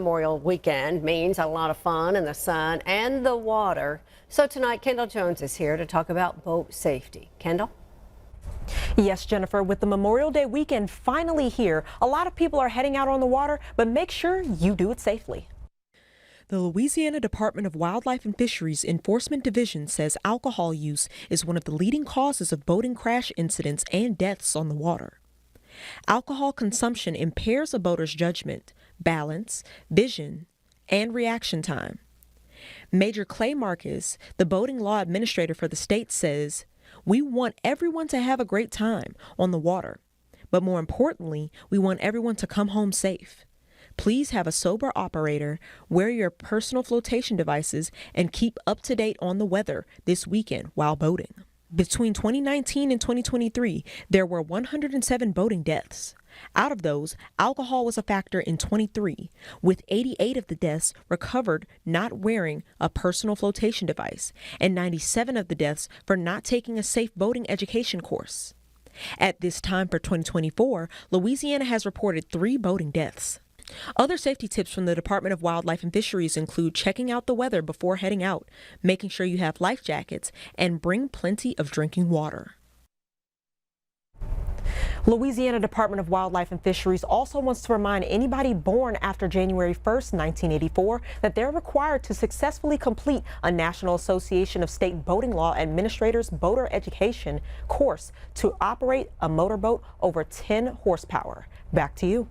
Memorial weekend means a lot of fun in the sun and the water. So tonight, Kendall Jones is here to talk about boat safety. Kendall? Yes, Jennifer, with the Memorial Day weekend finally here, a lot of people are heading out on the water, but make sure you do it safely. The Louisiana Department of Wildlife and Fisheries Enforcement Division says alcohol use is one of the leading causes of boating crash incidents and deaths on the water. Alcohol consumption impairs a boater's judgment, balance, vision, and reaction time. Major Clay Marcus, the boating law administrator for the state, says, "We want everyone to have a great time on the water, but more importantly, we want everyone to come home safe. Please have a sober operator, wear your personal flotation devices, and keep up to date on the weather this weekend while boating." Between 2019 and 2023, there were 107 boating deaths. Out of those, alcohol was a factor in 23, with 88 of the deaths recovered not wearing a personal flotation device, and 97 of the deaths for not taking a safe boating education course. At this time for 2024, Louisiana has reported 3 boating deaths. Other safety tips from the Department of Wildlife and Fisheries include checking out the weather before heading out, making sure you have life jackets, and bring plenty of drinking water. Louisiana Department of Wildlife and Fisheries also wants to remind anybody born after January 1st, 1984, that they're required to successfully complete a National Association of State Boating Law Administrators boater education course to operate a motorboat over 10 horsepower. Back to you.